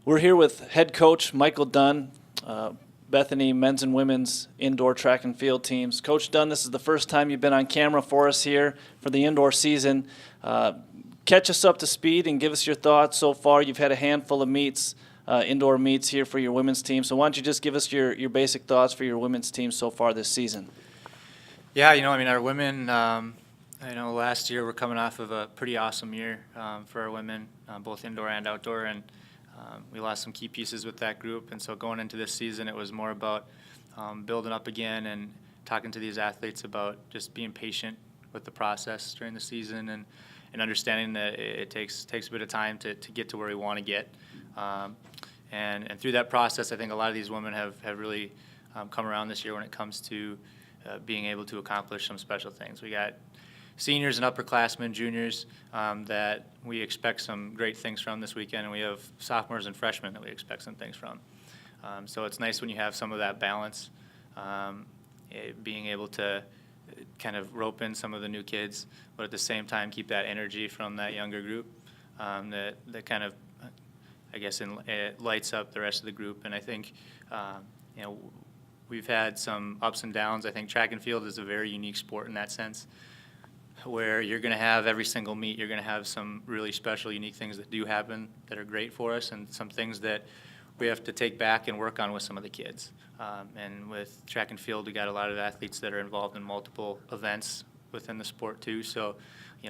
We're here with head coach Michael Dunn, Bethany men's and women's indoor track and field teams. Coach Dunn, this is the first time you've been on camera for us here for the indoor season. Catch us up to speed and give us your thoughts so far. You've had a handful of meets, indoor meets here for your women's team. So why don't you just give us your basic thoughts for your women's team so far this season? Yeah, our women, last year we're coming off of a pretty awesome year for our women, both indoor and outdoor, and we lost some key pieces with that group. And so going into this season, it was more about building up again and talking to these athletes about just being patient with the process during the season and understanding that it takes a bit of time to get to where we want to get. And through that process, I think a lot of these women have really come around this year when it comes to being able to accomplish some special things. We got seniors and upperclassmen, juniors that we expect some great things from this weekend, and we have sophomores and freshmen that we expect some things from. So it's nice when you have some of that balance, being able to kind of rope in some of the new kids, but at the same time keep that energy from that younger group that kind of, it lights up the rest of the group. And I think, we've had some ups and downs. I think track and field is a very unique sport in that sense, where you're going to have every single meet, you're going to have some really special, unique things that do happen that are great for us, and some things that we have to take back and work on with some of the kids. And with track and field, we got a lot of athletes that are involved in multiple events within the sport too. So,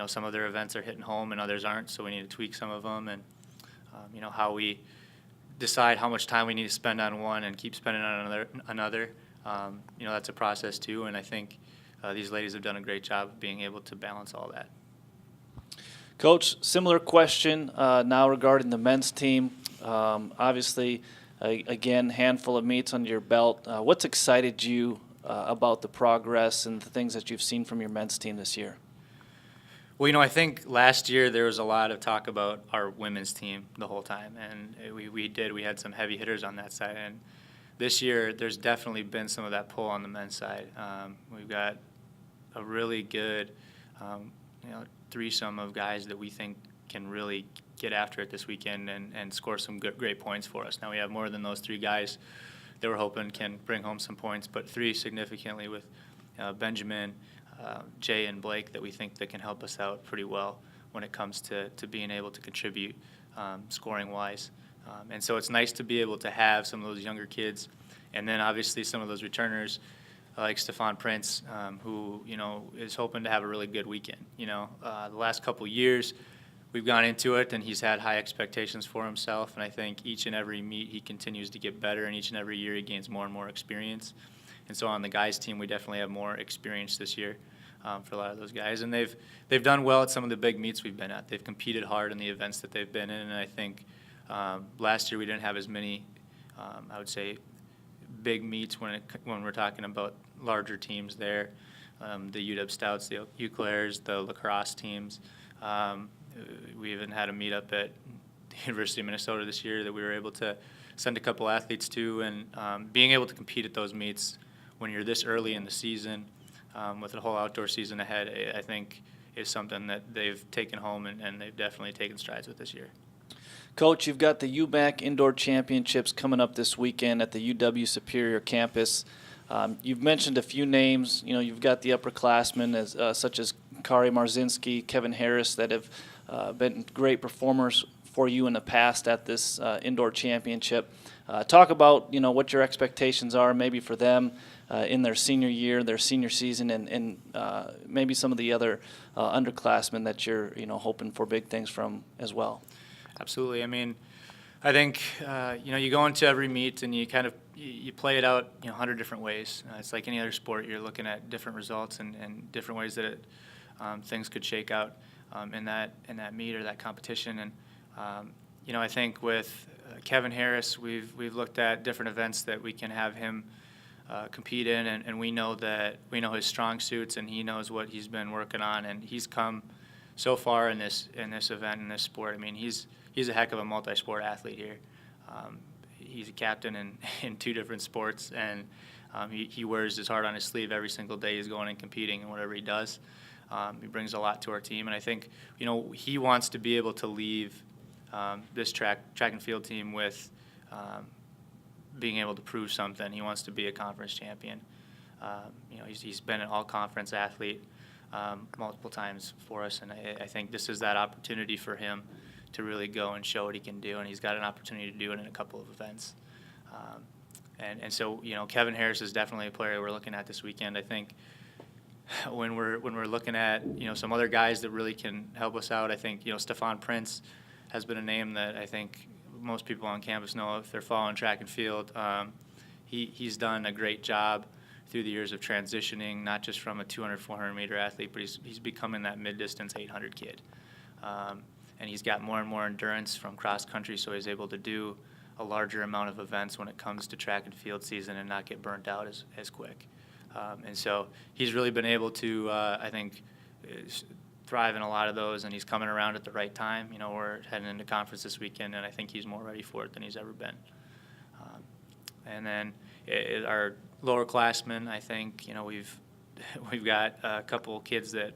some of their events are hitting home and others aren't, so we need to tweak some of them. And, how we decide how much time we need to spend on one and keep spending on another. That's a process too, and I think these ladies have done a great job of being able to balance all that. Coach, similar question now regarding the men's team. Obviously, again, handful of meets under your belt. What's excited you about the progress and the things that you've seen from your men's team this year? Well, I think last year there was a lot of talk about our women's team the whole time, and we had some heavy hitters on that side. And this year there's definitely been some of that pull on the men's side. We've got a really good threesome of guys that we think can really get after it this weekend and score some great points for us. Now we have more than those three guys that we're hoping can bring home some points, but three significantly with Benjamin, Jay, and Blake that we think that can help us out pretty well when it comes to being able to contribute scoring-wise. And so it's nice to be able to have some of those younger kids, and then obviously some of those returners like Stephon Prince, who is hoping to have a really good weekend. The last couple years we've gone into it, and he's had high expectations for himself, and I think each and every meet he continues to get better, and each and every year he gains more and more experience. And so on the guys' team, we definitely have more experience this year for a lot of those guys, and they've done well at some of the big meets we've been at. They've competed hard in the events that they've been in, and I think last year we didn't have as many, I would say, big meets when we're talking about larger teams there. The UW Stouts, the Eau Claires, the lacrosse teams. We even had a meetup at the University of Minnesota this year that we were able to send a couple athletes to, and being able to compete at those meets when you're this early in the season with the whole outdoor season ahead, I think is something that they've taken home and they've definitely taken strides with this year. Coach, you've got the UMAC Indoor Championships coming up this weekend at the UW Superior campus. You've mentioned a few names. You've got the upperclassmen such as Kari Marzinski, Kevin Harris, that have been great performers for you in the past at this indoor championship. Talk about what your expectations are maybe for them in their senior year, their senior season, and maybe some of the other underclassmen that you're hoping for big things from as well. Absolutely. I think you go into every meet and you kind of you play it out 100 different ways. It's like any other sport. You're looking at different results and different ways that things could shake out in that meet or that competition. And I think with Kevin Harris, we've looked at different events that we can have him compete in, and we know his strong suits, and he knows what he's been working on, and he's come so far in this event, in this sport. He's a heck of a multi-sport athlete here. He's a captain in two different sports, and he wears his heart on his sleeve every single day he's going and competing in whatever he does. He brings a lot to our team, and I think he wants to be able to leave this track and field team with being able to prove something. He wants to be a conference champion. He's been an all-conference athlete multiple times for us, and I think this is that opportunity for him to really go and show what he can do, and he's got an opportunity to do it in a couple of events. And so, Kevin Harris is definitely a player we're looking at this weekend. I think when we're looking at, some other guys that really can help us out, I think, Stephon Prince has been a name that I think most people on campus know if they're following track and field. He's done a great job through the years of transitioning, not just from a 200, 400-meter athlete, but he's becoming that mid-distance 800 kid. And he's got more and more endurance from cross-country, so he's able to do a larger amount of events when it comes to track and field season and not get burnt out as quick. And so he's really been able to, I think, thrive in a lot of those, and he's coming around at the right time. We're heading into conference this weekend, and I think he's more ready for it than he's ever been. And then our lower classmen, I think, we've got a couple kids that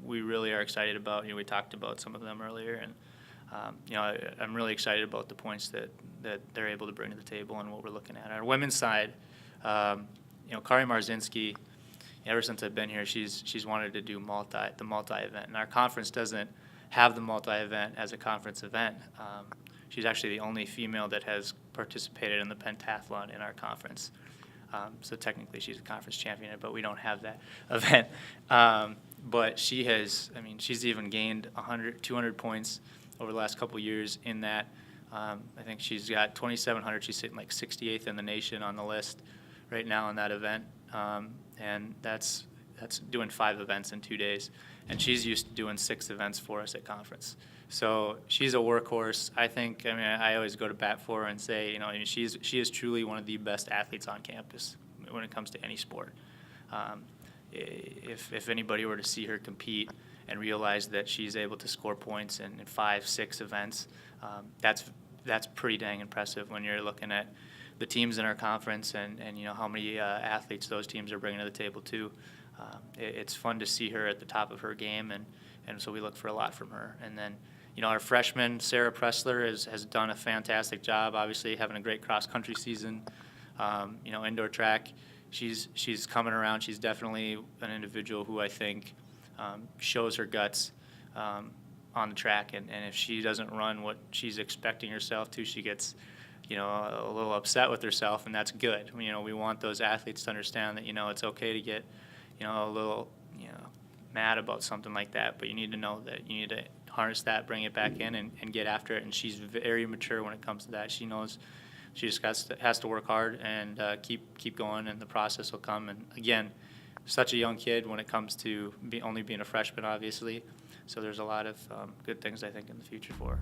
we really are excited about. We talked about some of them earlier, and I'm really excited about the points that they're able to bring to the table and what we're looking at. Our women's side, Kari Marzinski, ever since I've been here, she's wanted to do the multi-event, and our conference doesn't have the multi-event as a conference event. She's actually the only female that has participated in the pentathlon in our conference. So technically she's a conference champion, but we don't have that event. But she's even gained 100, 200 points over the last couple of years in that. I think she's got 2,700. She's sitting like 68th in the nation on the list right now in that event. And that's doing 5 events in 2 days. And she's used to doing 6 events for us at conference. So she's a workhorse. I always go to bat for her and say, she is truly one of the best athletes on campus when it comes to any sport. If anybody were to see her compete and realize that she's able to score points in 5, 6 events, that's pretty dang impressive when you're looking at the teams in our conference and how many athletes those teams are bringing to the table too. It's fun to see her at the top of her game, and so we look for a lot from her. And then, our freshman, Sarah Pressler, has done a fantastic job, obviously having a great cross-country season. Indoor track, she's coming around. She's definitely an individual who I think shows her guts on the track, and if she doesn't run what she's expecting herself to, she gets a little upset with herself, and that's good. We want those athletes to understand that it's okay to get a little mad about something like that, but you need to know that you need to harness that, bring it back in, and get after it. And she's very mature when it comes to that. She knows she just has to work hard and keep going, and the process will come. And again, such a young kid when it comes to only being a freshman, obviously. So there's a lot of good things I think in the future for her.